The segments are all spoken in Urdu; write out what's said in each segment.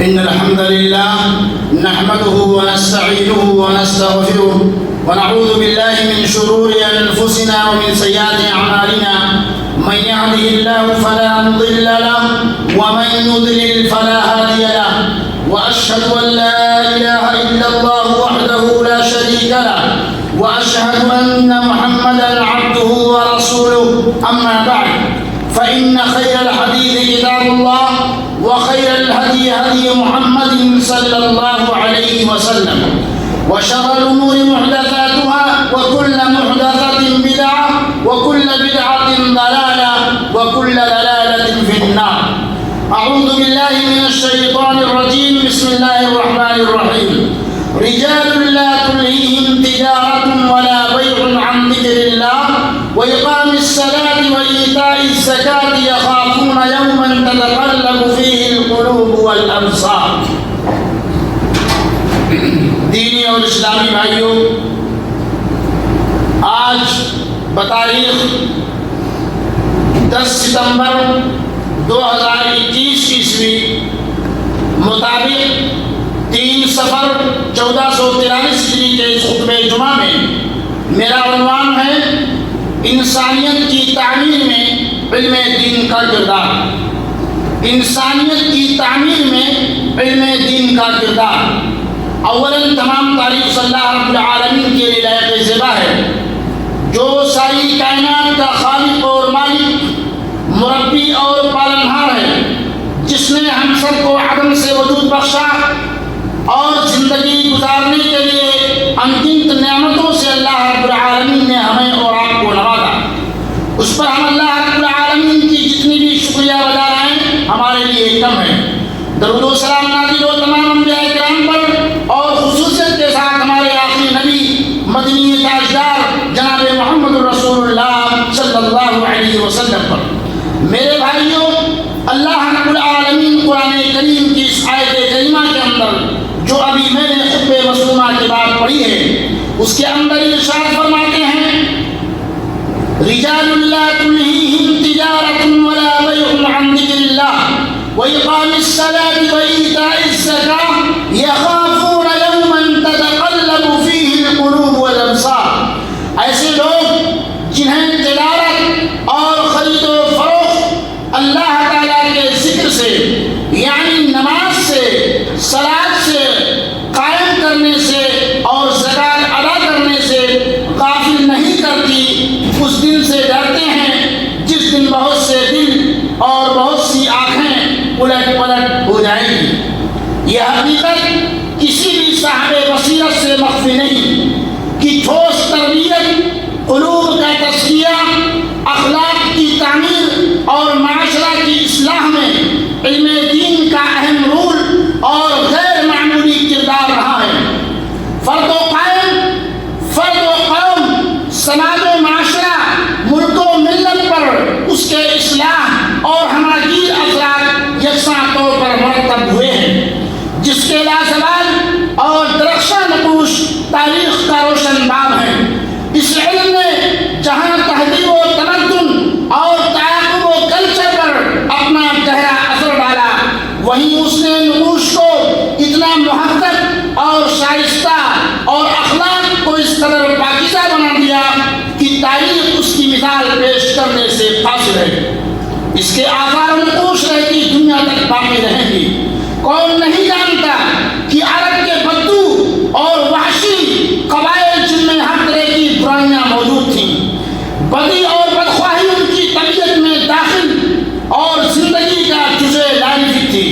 إن الحمد لله نحمده ونستعينه ونستغفره ونعوذ بالله من شرور أنفسنا ومن سيئات أعمالنا من يهده الله فلا مضل له ومن يضلل فلا هادي له وأشهد أن لا إله إلا الله وحده لا شريك له وأشهد أن محمدا عبده ورسوله أما بعد فإن خير الحديث كتاب الله وخير الهدي هدي محمد صلى الله عليه وسلم وشر الأمور محدثاتها وكل محدثة بدعة وكل بدعة ضلالة وكل ضلالة في النار. أعوذ بالله من الشيطان الرجيم. بسم الله الرحمن الرحيم. رجال لا تلهيهم تجارة ولا بيع عن ذكر الله وإقام الصلاة وإيتاء الزكاة يخافون يوما تتقلب فيه القلوب والأبصار. دینی اور اسلامی بھائیوں، آج بتاریخ 10 ستمبر 2021 عیسوی مطابق 3 صفر 1443 ہجری کے اس خطبہ جمعہ میں میرا عنوان ہے انسانیت کی تعمیر میں علم دین کا کردار. انسانیت کی تعمیر میں علم دین کا کردار. اولاً تمام تعریف اللہ رب العالمین کے لیے لائق زیبا ہے، جو ساری کائنات کا خالق اور مالک، مربی اور پالنہار ہے، جس نے ہم سب کو عدم سے وجود بخشا اور زندگی گزارنے کے لیے انگنت نعمتوں سے اللہ رب العالمین نے ہمیں اور آپ کو نوازا. اس پر ہم اللہ رب العالمین کی جتنی بھی شکریہ ادا کریں ہمارے لیے کم ہے. درود و سلام نازل ہو تمام انبیاء کرام پر اور خصوصیت کے ساتھ ہمارے آخری نبی مدنی تاجدار جناب محمد رسول اللہ صلی اللہ علیہ وسلم پر. میرے بھائیوں، اللہ رب العالمین قرآن کریم کی اس آیت کریمہ کے اندر جو ابھی میں نے خطبہ مسلمہ کے بعد پڑھی ہے، اس کے اندر ارشاد فرماتے ہیں رجال لا تلهيهم تجارة ولا بيع عن ذكر الله وإقام الصلاة وإيتاء الزكاة يخافون يوما تتقلب فيه القلوب والأبصار. ایسے لوگ جنہیں تجارت اور خرید و فروخت اللہ تعالیٰ کے ذکر سے یعنی نماز سے، صلاۃ سے، قائم کرنے سے اور زکوٰۃ ادا کرنے سے غافل نہیں کرتی، اس دن سے ڈرتے ہیں جس دن بہت سے دل اور بہت سی آنکھیں الٹ پلٹ ہو جائیں گی. یہ حقیقت کسی بھی صاحب بصیرت سے مخفی نہیں کہ ٹھوس تربیت، قلوب کا تزکیہ، اخلاق کی تعمیر اور معاشرہ کی اصلاح میں علم دین کا اہم رول اور غیر معمولی کردار رہا ہے. فرد و قوم، سماج و معاشرہ، ملک و ملت پر اس کے اصلاح اور ہماگیر اثرات یکساں طور پر مرتب ہوئے ہیں، جس کے لازوال اور درخشاں نقوش تاریخ کا روشن باب ہے. اس علم نے جہاں تہذیب و تمدن اور تعاقب و کلچر پر اپنا گہرا اثر ڈالا، وہیں اس نے نقوش کو اتنا محقق اور شائستہ اور اخلاق کو اس قدر پاکیزہ بنا دیا کہ تاریخ اس کی مثال پیش کرنے سے قاصر ہے. اس کے آثار و نقوش رہتی دنیا تک باقی رہیں گی. کون نہیں جانتا کہ عرب کے بدو اور وحشی قبائل جن میں ہر طرح کی برائیاں موجود تھیں، بدی اور بدخواہی ان کی طبیعت میں داخل اور زندگی کا جزء لازمی تھی،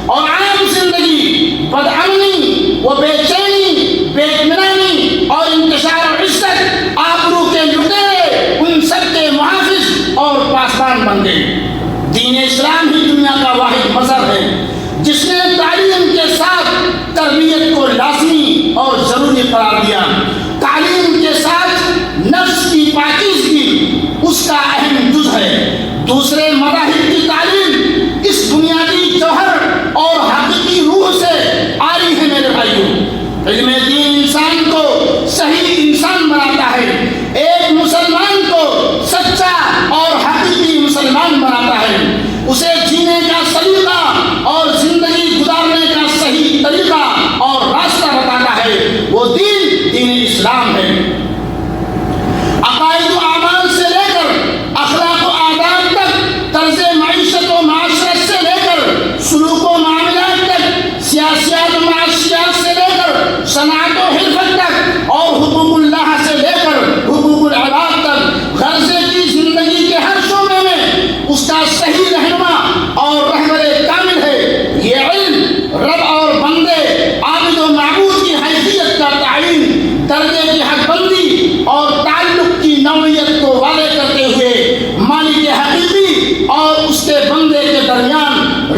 اور عام زندگی بدامنی و بے چینی، بے اطمینانی اور انتشار و عزت، آبرو کے لٹیرے ان سب کے محافظ اور پاسبان بن گئے. دین اسلام ہی دنیا کا واحد مذہب ہے جس نے تعلیم کے ساتھ تربیت کو لازمی اور ضروری قرار دیا. تعلیم کے ساتھ نفس کی پاکیزگی اس کا اہم جز ہے. دوسرے مذاہب کی تعلیم اس بنیادی جوہر اور حقیقی روح سے آ رہی ہے. میرے بھائیوں، علم دین انسان کو صحیح انسان بناتا ہے، ایک مسلمان کو سچا اور حقیقی مسلمان بناتا ہے، اسے جینے کا سلیقہ اور زندگی گزارنے کا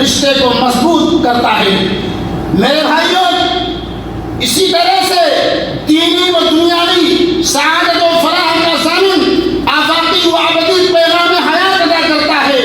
رشتے کو مضبوط کرتا ہے۔ میرے بھائیوں، اسی طرح سے دینی و دنیاوی سعادت و فلاح کا ضامن آفاقی و ابدی پیغام حیات ادا کرتا ہے۔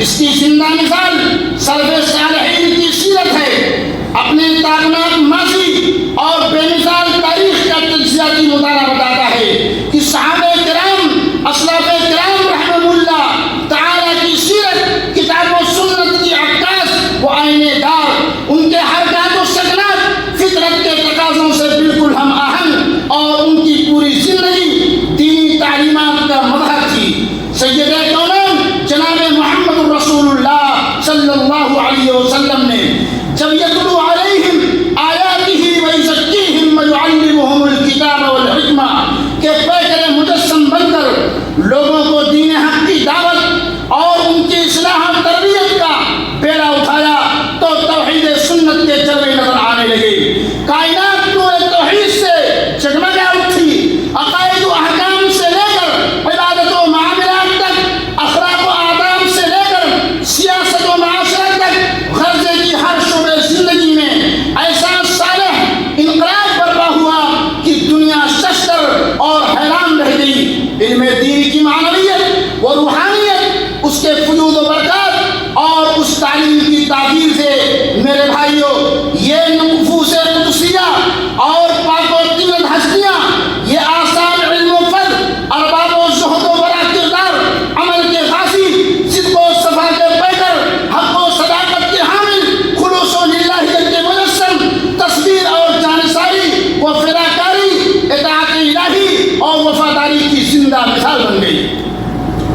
اس کی زندہ مثال سلف صالحین کی سیرت ہے۔ اپنے تابناک ماضی اور بے مثال تاریخ کا تجزیاتی مطالعہ بتاتا ہے کہ صحابہ کرام، اسلاف کرام رحمہ اللہ تعالی کی سیرت کتاب و سنت کی عکاس و آئینے دار، ان کے حرکات و سکنات فطرت کے تقاضوں سے بالکل ہم آہنگ، اور ان کی پوری زندگی دینی تعلیمات کا مظہر تھی۔ سید کونین جناب محمد رسول اللہ صلی اللہ علیہ وسلم نے جب یتلو علیہم آیاتہ ویزکیہم ویعلمہم الکتاب والحکمہ کے پیکر مجسم بن کر لوگوں کو دین حق کی دعوت اور ان کی اصلاح و تربیت کا بیڑا اٹھایا تو توحید سنت کے جلوے نظر آنے لگے۔ کائنات نور توحید سے جگمگا اٹھی۔ عقائد و احکام سے لے کر عبادت و معاملات تک، اخلاق و آداب سے لے کر سیاست و معاشرت تک، غرضے کی ہر شعبے زندگی میں ایسا صالح انقلاب برپا ہوا کہ دنیا ششدر اور حیران رہ گئی۔ علم دین کی معنویت و روحانیت، اس کے فضول و برکات اور اس تعلیم کی تعبیر سے میرے بھائیوں، یہ نفوس قدسیہ اور پاک و طیبت ہستیاں، یہ آثار علم و فضل، ارباب و زہد و ورع کردار، عمل کے غازی، صدق و صفا کے پیکر، حق و صداقت کے حامل، خلوص و للہیت کے مجسم، تصویر اور جانثاری و فداکاری، اطاعت الہی اور وفاداری کی زندہ مثال بن گئی۔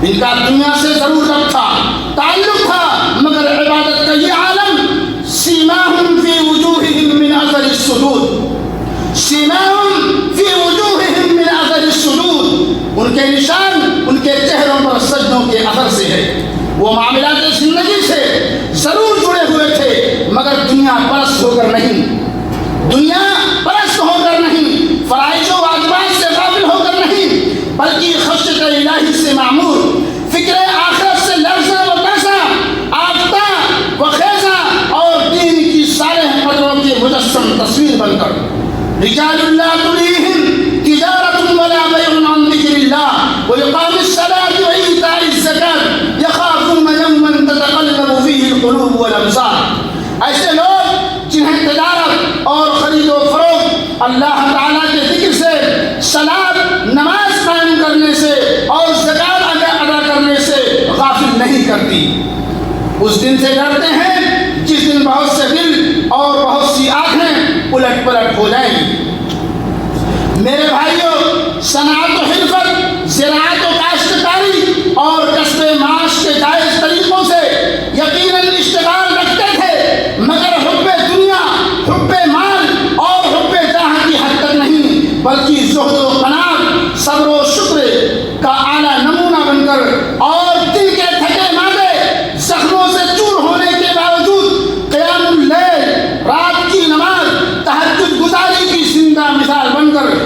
ان کا دنیا سے ضرور ربط تھا، تعلق تھا، مگر عبادت کا یہ عالم سیماہم فی وجوہہم من اثر السجود، سیماہم فی وجوہہم من اثر السجود، ان کے نشان ان کے چہروں پر سجدوں کے اثر سے ہے۔ وہ معاملات زندگی سے ضرور جڑے ہوئے تھے، مگر دنیا پرست ہو کر نہیں، دنیا پرست ہو کر نہیں، فرائض و واجبات سے غافل ہو کر نہیں، بلکہ خشیت الہی سے معمور، فکر آخرت سے لرزہ و ترسا، آفتہ و خیزہ اور دین کی صالح قدروں کے مجسم تصویر بن کر۔ رجال اللہ تلہم تجارت ولا بیع عن ذکر اللہ واقام الصلاۃ وایتاء الزکاۃ یخافون یوما تتقلب فیہ القلوب والابصار۔ ایسے لوگ جنہیں تجارت اور خرید و فروخت اللہ تعالیٰ کے ذکر سے، صلاۃ نماز قائم کرنے سے اور زکات ادا کرنے سے غافل نہیں کرتی، اس دن سے ڈرتے ہیں جس دن بہت سے دل اور بہت سی آنکھیں الٹ پلٹ ہو جائیں گی۔ میرے بھائیوں، صنعت و حرفت، زراعت و کاشتکاری اور کسب معاش کے جائز طریقوں سے یقیناً اشتغال رکھتے تھے، مگر حب دنیا، حب مال اور حب جاہ کی حد تک نہیں، بلکہ زہد و قناعت، صبر و شکر کا اعلیٰ نمونہ بن کر، اور دل کے تھکے مادے زخموں سے چور ہونے کے باوجود قیام اللیل، رات کی نماز، تہجد گزاری کی زندہ مثال بن کر،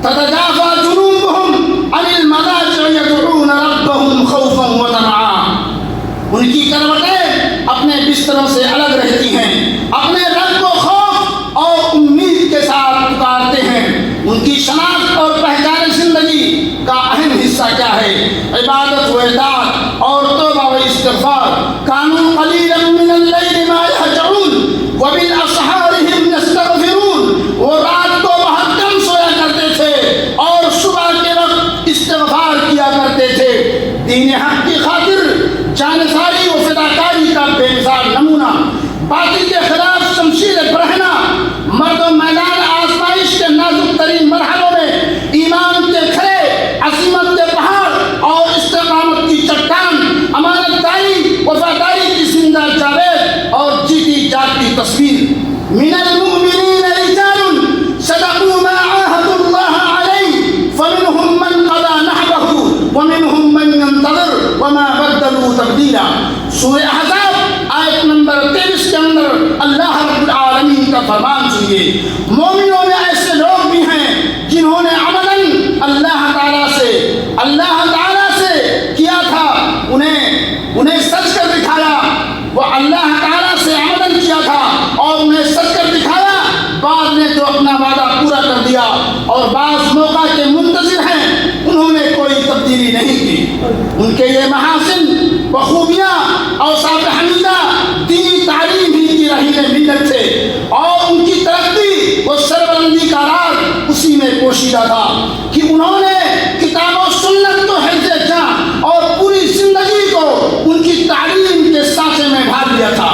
تتجافى جنوبهم عن المضاجع يدعون ربهم خوفا وطمعا، ان کی کروٹیں اپنے بستروں سے الگ رہتی ہیں، اپنے رب کو خوف اور امید کے ساتھ پکارتے ہیں۔ ان کی شناخت اور پہچان زندگی کا اہم حصہ کیا ہے؟ عبادت و اطاعت اور توبہ و استغفار۔ کانوا قلیلا من اللیل ما یہجعون وبالاسحار هم یستغفرون، وہ رات کو بہت کم سویا کرتے تھے اور صبح کے وقت استغفار کیا کرتے تھے۔ دین حق کی خاطر جانثاری و فداکاری کا بے مثال نمونہ، باطل کے خلاف شمشیر برہنہ، مرد و میدان آزمائش کے نازک ترین مرحلوں میں ایمان کے کھڑے، عظمت کے پہاڑ اور استقامت کی چٹان، امانت داری، وفاداری کی زندہ جاوید اور جیتی جاگتی تصویر۔ من المؤمنین رجال صدقوا ما عاهدوا الله علیہ فمنهم من قضى نحبه ومنهم من ينتظر وما بدلوا تبدیلا۔ سورہ احزاب آیت نمبر 23 کے اندر اللہ رب العالمین کا فرمان سنیے۔ مومنوں میں ایسے لوگ بھی ہیں جنہوں نے عملاً اللہ تعالیٰ سے کیا تھا، انہیں سچ کر دکھایا، وہ اللہ تعالیٰ اور بعض موقع کے منتظر ہیں، انہوں نے کوئی تبدیلی نہیں کی۔ ان کے یہ محاسن و خوبیاں اوصاف حمیدہ دینی تعلیم ہی کی رہی ملت تھے، اور ان کی ترقی و سربلندی کا راز اسی میں پوشیدہ تھا کہ انہوں نے کتاب و سنت کو حفظ جاں اور پوری زندگی کو ان کی تعلیم کے سانچے میں ڈھال لیا تھا۔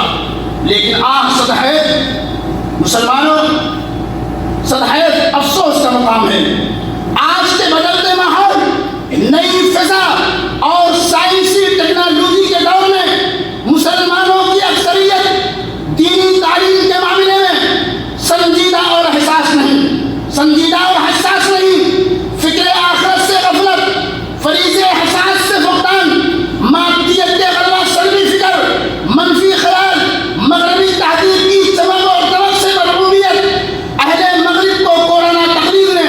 لیکن صد ہے مسلمانوں، صد ہے افسوس کا مقام ہے، آج کے بدلتے ماحول، نئی فضا اور سائنسی ٹیکنالوجی کے دور میں مسلمانوں کی اکثریت دینی تعلیم کے معاملے میں سنجیدہ اور حساس نہیں، فکر آخرت سے غفلت، فریض حساس سے فقدان، مادیت کے غلبہ، سلبی فکر، منفی خیال، مغربی تہذیب کی چمک اور طلب سے محرومیت، اہل مغرب کو کورونا تقریر نے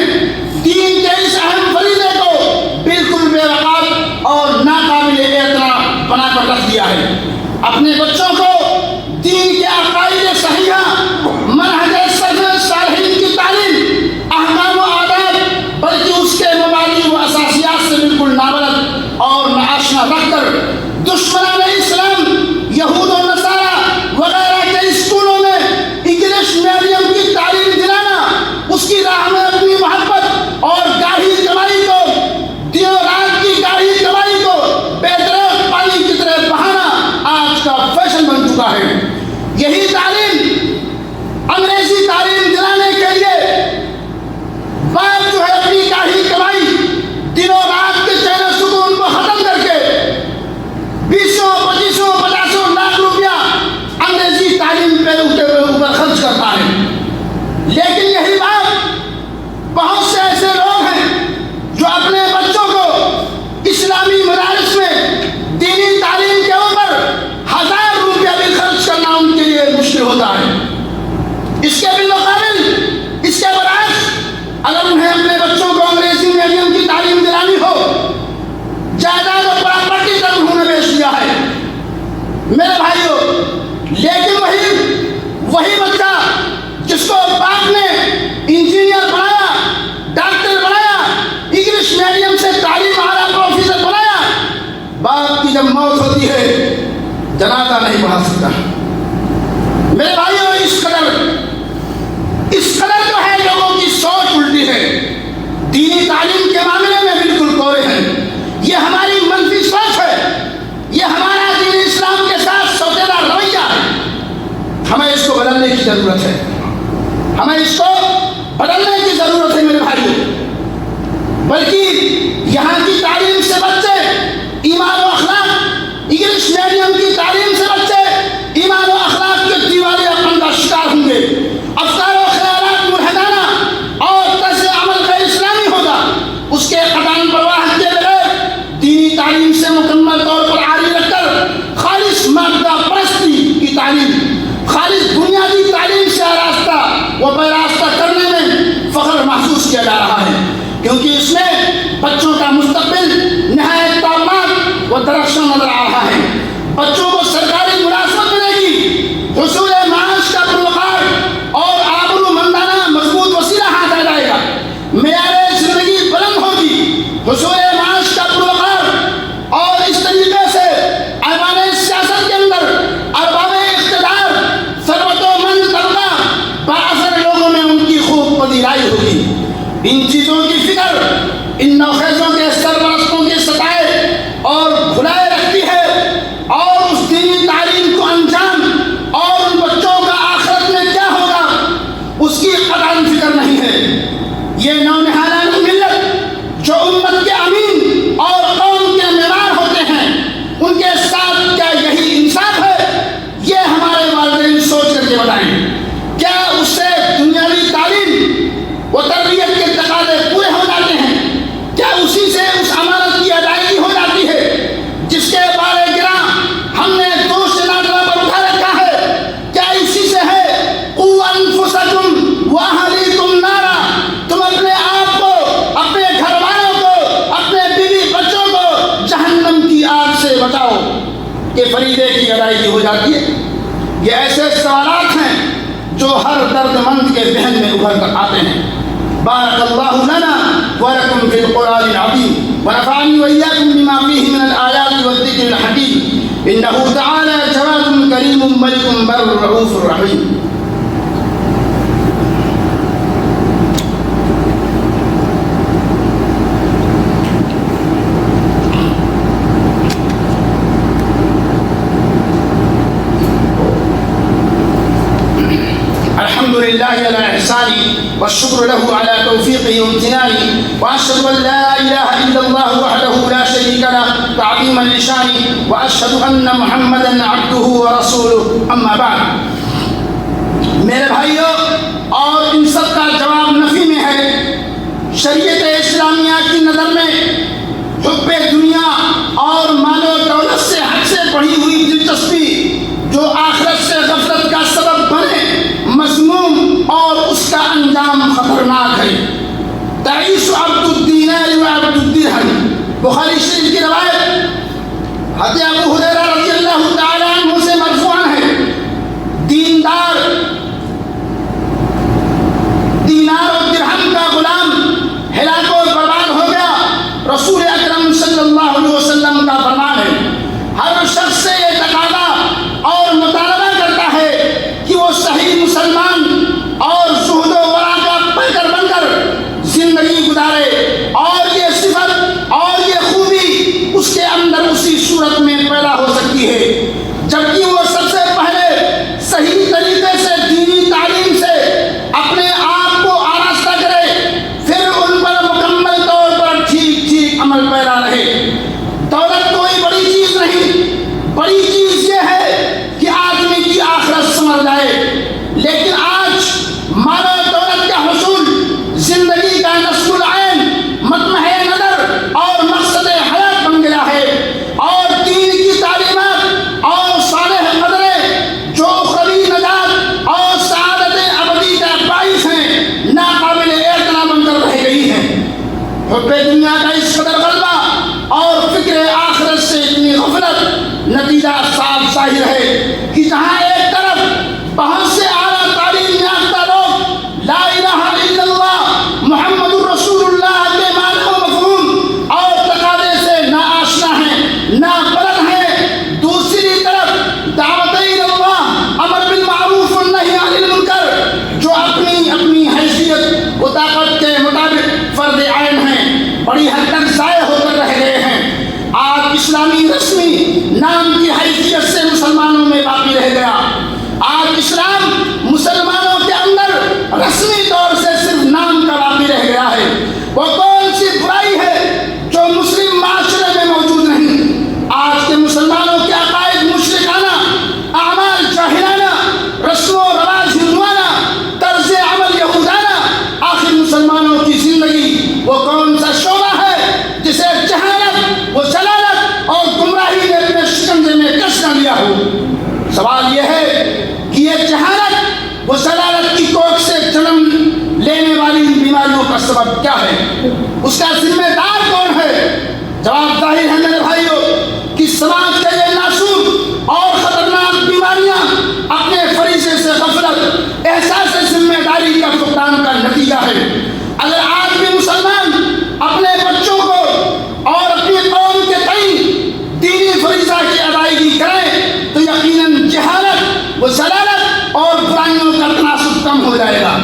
دین کے اس اہم فریضے کو بالکل بے وقار اور ناقابل اعتراف بنا کر رکھ دیا ہے۔ اپنے بچوں کو دین کے عقائد صحیحہ، منہج سلف صالحین کی تعلیم، احکام و آداب، بلکہ اس کے مبادی و اساسیات سے بالکل نابلد اور ناآشنا رکھ کر دشمنان اسلام، یہود و نصارہ وغیرہ کے اسکولوں میں انگلش میڈیم کی تعلیم دلانا، اس کی راہ میں اپنی محبت اور گاڑھی کمائی کو، دنوں رات کی گاڑھی کمائی کو بے درخت پانی کی طرح بہانا آج کا فیشن بن چکا ہے۔ یہی تعلیم، انگریزی تعلیم دلانے کے لیے باپ جو ہے اپنی گاڑھی کمائی، دنوں رات کے چین سکون کو ختم کر کے 20-25-50 لاکھ روپیہ انگریزی تعلیم پہ اوپر خرچ کرتا ہے۔ لیکن یہی بات بہت سے ایسے لوگ ہیں جو اپنے بچوں کو اسلامی مدارس میں دینی تعلیم کے اوپر 1000 روپیہ بھی خرچ کرنا ان کے لیے مشکل ہوتا ہے۔ اس کے بالمقابل، اس کے برعکس، اگر انہیں اپنے بچوں کو انگریزی میڈیم کی تعلیم دلانی ہو، جائیداد و پراپرٹی تک انہوں نے بیچ دیا ہے میرے بھائیوں، لیکن وہی بچہ جس کو باپ نے انجینئر بنایا، ڈاکٹر بنایا، انگلش میڈیم سے تعلیم اعلیٰ پروفیسر بنایا، باپ کی جب موت ہوتی ہے جنازہ نہیں پڑھا سکتا۔ میرے بھائیوں، اس قدر جو ہے لوگوں کی سوچ الٹی ہے، دینی تعلیم کے معاملے میں بالکل کورے ہیں۔ یہ ہماری منفی سوچ ہے، یہ ہمارا دین اسلام کے ساتھ سوتیلا رویہ ہے۔ ہمیں اس کو بدلنے کی ضرورت ہے، ہمیں اس کو بدلنے کی ضرورت ہے میرے بھائیوں۔ بلکہ یہاں کی تعلیم سے بچے ایمان و اخلاق، انگلش میڈیم کی تعلیم سے بچے ایمان و اخلاق کے دیوالیاپن کا شکار ہوں گے، افکار و خیالات ملحدانہ اور طرز عمل غیر اسلامی ہوگا۔ اس کے قطعاً پرواہ کے بغیر دینی تعلیم سے مکمل طور پر عاری رکھ کر خالص مادہ پرستی کی تعلیم، خالص بنیادی تعلیم سے آراستہ و پیراستہ کرنے میں فخر محسوس کیا جا رہا ہے، کیونکہ اس میں بچوں کا مستقبل نہایت تابناک و درخشاں نظر آ رہا ہے۔ بچوں کو سرکاری ملازمت ملے گی، حصول معاش کا پروقار اور آبرو مندانہ مضبوط وسیلہ ہاتھ آ جائے گا، معیار زندگی بلند ہوگی، حصول معاش کا پروقار، اور اس طریقے سے ایوان سیاست کے اندر ارباب اقتدار، ثروت و مند طبقہ بااثر لوگوں میں ان کی خوب پذیرائی ہوگی۔ ان چیزوں کی فکر ان نوخیزوں کے سرپرستوں کے ستائے اور بھلائے رکھتی ہے، اور اس دینی تعلیم کو انجام اور ان بچوں کا آخرت میں کیا ہوگا اس کی قطعاً فکر نہیں ہے۔ یہ نونہالان ملت جو امت کے امین اور قوم کے معمار ہوتے ہیں، ان کے ساتھ کیا یہی انصاف ہے؟ یہ ہمارے والدین سوچ کر کے بتائیں، کیا اس سے دنیاوی تعلیم و تربیت کے تقاضے پورے ہو جاتے ہیں؟ کیا اسی سے اس امانت کی ادائیگی ہو جاتی ہے جس کے بارے گراں ہم نے دوست نادرہ پر اٹھا رکھا ہے؟ کیا اسی سے ہے قوا انفسکم واہلیکم نارا، تم اپنے آپ کو، اپنے گھر والوں کو، اپنے بیوی بچوں کو جہنم کی آگ سے بچاؤ، کہ فریضے کی ادائیگی ہو جاتی ہے؟ یہ ایسے سوالات ہیں جو ہر درد مند کے ذہن میں ابھر کر آتے ہیں۔ بارك الله لنا ولكم في القرآن العظيم ونفعني وإياكم بما فيه من الآيات والذكر الحكيم إنه تعالى جواد كريم ملك بر رؤوف رحيم. الحمد لله على إحسانه والشكر له على توفيقه وامتنانه وأشهد أن لا إله إلا الله وحده لا شريك له تعظيما لشانه وأشهد أن محمدا عبده ورسوله أما بعد. میرے بھائیوں، اور ان سب کا جواب نفی میں ہے. شریعت اسلامیہ کی نظر میں حب دنیا اور مال و دولت سے حد سے بڑھی ہوئی دلچسپی جو آخرت سے غفلت کا سبب بنے مذموم اور اس کا انجام خطرناک ہے. تعیش عبد الدینار و عبد الدرہم. بخاری شریف کی روایت حضرت ابو ہریرہ رضی اللہ تعالی عنہ سے مرفوعاً ہے، دینار و درہم کا غلام ہلاک و برباد ہو گیا. رسول اکرم صلی اللہ علیہ وسلم کا فرمان ہے، ہر شخص سے یہ تقاضا اور مطالبہ کرتا ہے کہ وہ صحیح مسلمان اور زہد و ورع کا پیکر بن کر زندگی گزارے، اور یہ صفت اور یہ خوبی اس کے اندر اسی صورت میں پیدا ہو سکتی ہے جبکہ وہ سب سے پہلے صحیح طریقے سے دینی تعلیم سے اپنے آپ کو آراستہ کرے، پھر ان پر مکمل طور پر ٹھیک عمل پیرا رہے. دولت کوئی بڑی چیز نہیں، بڑی چیز یہ ہے کہ آدمی کی آخرت سنور جائے. لیکن آج مال و دولت کا حصول زندگی کا نصب العین، مطمح نظر اور مقصد حیات بن گیا ہے، اور دین کی تعلیمات اور صالح قدریں جو اخروی نجات اور سعادت ابدی کا باعث ہیں ناقابل اعتنا بن کر رہ گئی ہیں. حب دنیا کا اس قدر غلبہ اور فکر آخرت سے اتنی غفلت، نتیجہ صاف ظاہر ہے کہ جہاں ایک طرف بہت سے اعلیٰ تعلیم یافتہ لوگ لا الہ الا اللہ محمد الرسول اللہ کے معنی و مفہوم اور تقاضے سے نا آشنا ہیں، نا بلد ہیں، دوسری طرف دعوت اللہ، امر بالمعروف والنہی عن المنکر جو اپنی حیثیت و طاقت کے مطابق فرض عین ہیں، بڑی حد تک ضائع ہو کر رہ گئے ہیں. آج اسلامی رسمی نام کی حیثیت سے مسلمانوں میں باقی رہ گیا. آج اسلام مسلمانوں کے اندر رسمی طور سے صرف نام کا باقی رہ گیا ہے. وہ کون سی برائی ہے جو مسلم معاشرے میں موجود نہیں؟ آج کے مسلمانوں کے عقائد مشرکانہ، اعمال جاہلانہ، رسم و رواج ہندوانہ، طرز عمل یہودانہ. آخر مسلمانوں کی زندگی وہ کون سا شعبہ ہے جسے جہالت و ضلالت اور گمراہی نے اپنے شکنجے میں کش نہ لیا ہو؟ سوال یہ ہے کہ یہ جہالت و ضلالت کی کوکھ سے جنم لینے والی بیماریوں کا سبب کیا ہے؟ اس کا ذمہ دار کون ہے؟ جواب ظاہر ہے میرے بھائیوں کہ سماج کے یہ ناسور اور خطرناک بیماریاں اپنے فریضے سے غفلت، احساس ذمہ داری کا فقدان کا نتیجہ ہے. اگر آج بھی مسلمان اپنے بچوں کو اور اپنی قوم کے تئیں دینی فریضہ کی ادائیگی کریں تو یقیناً جہالت و ضلالت اور برائیوں کا تناسب کم ہو جائے گا.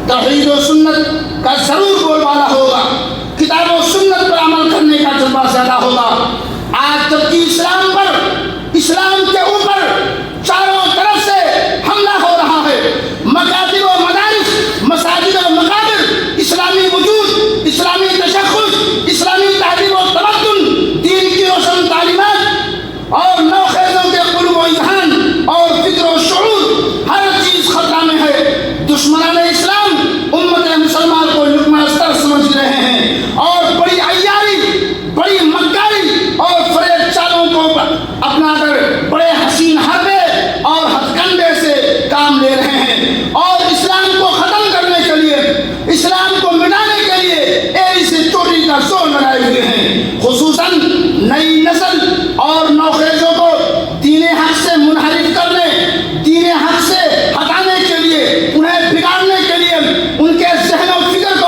توحید و سنت کا ضرور بول بالا ہوگا، کتاب و سنت پر عمل کرنے کا جذبہ زیادہ ہوگا. آج جبکہ اسلام کے اوپر چاروں طرف سے حملہ ہو رہا ہے، مکاتب و مدارس، مساجد و مقابر، اسلامی وجود، اسلامی تشخص، اسلامی تہذیب و تمدن، دین کی روشن تعلیمات اور نوخیزوں کے قلوب و اذہان اور فکر و شعور، ہر چیز خطرہ میں ہے. دشمنان اسلام امت مسلمان کو لقمہ استر سمجھ رہے ہیں اور بڑی عیاری، بڑی مکاری اور فریب چالوں کو اپنا کر بڑے حسین حربے اور ہتھ کنڈے سے کام لے رہے ہیں، اور اسلام کو ختم کرنے کے لیے، اسلام کو مٹانے کے لیے ایسی چوری کا زور لگائے ہوئے ہیں. خصوصاً نئی نسل اور نوخیزوں کو دین حق سے منحرف کرنے، دین حق سے ہٹانے کے لیے، انہیں بگاڑنے کے لیے، ان کے ذہن و فکر کو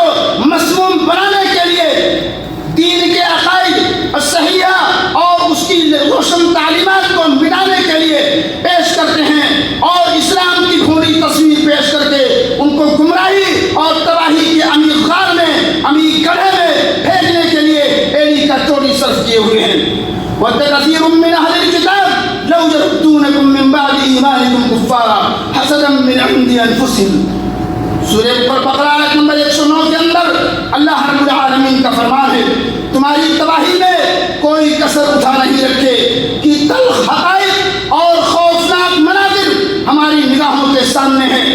روشن تعلیمات کو مٹانے کے لیے پیش کرتے ہیں اور اسلام کی بھوری تصویر پیش کر کے ان کو گمراہی اور تباہی کے عمیق غار میں عمیق گڑھے میں پھینکنے کے لیے ایڑی کا چوٹی صرف کیے ہوئے ہیں۔ وَدَّ كَثِيرٌ مِّنْ أَهْلِ الْكِتَابِ لَوْ يَرُدُّونَكُم مِّن بَعْدِ إِيمَانِكُمْ كُفَّارًا حَسَدًا مِّنْ عِندِ أَنفُسِهِمْ۔ سورہ اوپر بقرہ آیت نمبر 109 کے اندر اللہ رب العالمین کا فرمان ہے، تمہاری تباہی میں کوئی کسر اٹھا نہیں رکھے کہ تلخ حقائق اور خوفناک مناظر ہماری نگاہوں کے سامنے ہیں،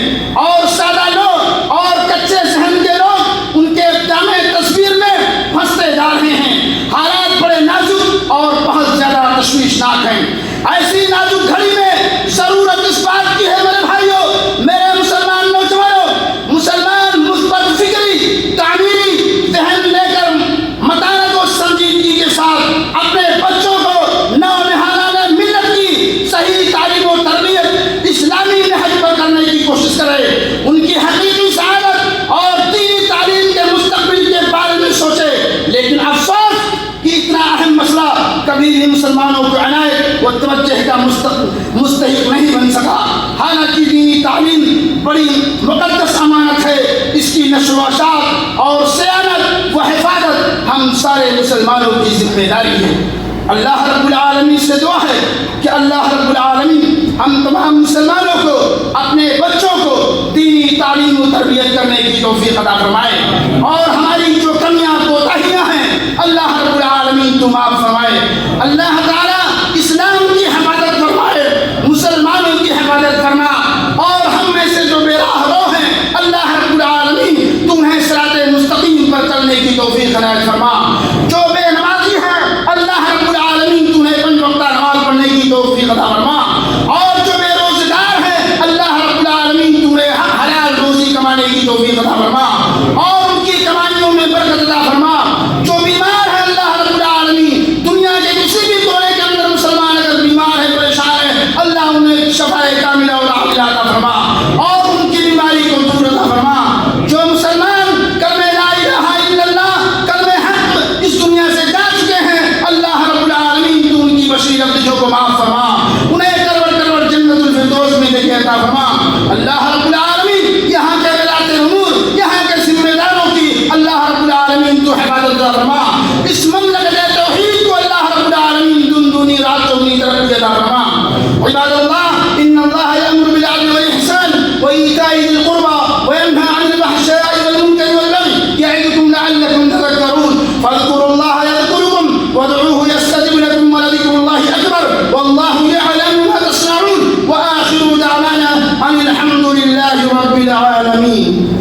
اور سادہ لوگ اور کچے ذہن کے لوگ ان کے جامع تصویر میں پھنستے جا رہے ہیں۔ حالات بڑے نازک اور بہت زیادہ تشویشناک ہیں۔ ایسی نازک گھڑی میں ضرورت اس بات کی ہے میرے بھائیوں، میرے مسلمان نوجوانوں، مسلمان مثبت فکری تعمیری ذہن لے کر متانت و سنجیدگی کے ساتھ اپنے بچوں کو نونہالانہ ملت کی صحیح تعلیم و تربیت اسلامی نہج پر کرنے کی کوشش کرے، ان کی حقیقی سعادت اور دینی تعلیم کے مستقبل کے بارے میں سوچے۔ لیکن افسوس کہ اتنا اہم مسئلہ کبھی بھی مسلمانوں کو عنایت و توجہ کا مستحق نہیں بن سکا، حالانکہ دینی تعلیم بڑی مقدس امانت ہے، اس کی نشر و اشاعت اور صیانت و حفاظت ہم سارے مسلمانوں کی ذمہ داری ہے۔ اللہ رب العالمین سے دعا ہے کہ اللہ رب العالمین ہم تمام مسلمانوں کو اپنے بچوں کو دینی تعلیم و تربیت کرنے کی توفیق عطا فرمائے، اور ہماری جو کمیاں کوتاہیاں ہیں اللہ رب العالمین تو معاف فرمائے۔ اللہ تعالیٰ اسلام کی حفاظت فرمائے، مسلمانوں کی حفاظت فرما، اور ہم میں سے جو بے راہ رو ہیں اللہ رب العالمین تو انہیں صراط مستقیم پر چلنے کی توفیق عنایت فرما۔ جو بے نمازی ہیں اللہ رب العالمین تو انہیں 5 وقتہ نماز پڑھنے کی توفیق عطا فرما، اور جو بے روزگار ہیں اللہ رب العالمین تو انہیں حلال روزی کمانے کی توفیق عطا فرما، اور ان کی کمائیوں میں برکت عطا فرما۔ جو بیمار ہے اللہ رب العالمین دنیا کے کسی بھی کونے کے اندر مسلمان اگر بیمار ہے پریشان ہے اللہ انہیں شفاء کاملہ اور عاجلہ عطا فرما، اور ان کی بیماری کو دور عطا فرما۔ جو مسلمان کلمہ لا الہ الا اللہ کلمہ حق اس دنیا سے جا چکے ہیں اللہ رب العالمین تو ان کی بصیرت کو معاف فرما، انہیں کرور جنت الفردوس میں جگہ عطا فرما۔ اللہ رب العالمین یہاں کے ولایت امور یہاں کے ذمہ داروں کی اللہ رب العالمین تو حفاظت عطا فرما، اس مملکت توحید کو اللہ رب العالمین دن دنی رات چوگنی ترقی عطا فرما۔ عباد اللہ ان اللہ یأمر بالعدل والإحسان وإیتاء ذی القربى وینہی عن الفحشاء والمنکر والبغی یعظکم لعلکم تذکرون فاذکروا اللہ یذکرکم وادعوہ یستجب لکم ولذکر اللہ اکبر واللہ یعلم ما تصنعون وآخر دعوانا ان الحمد للہ رب العالمین۔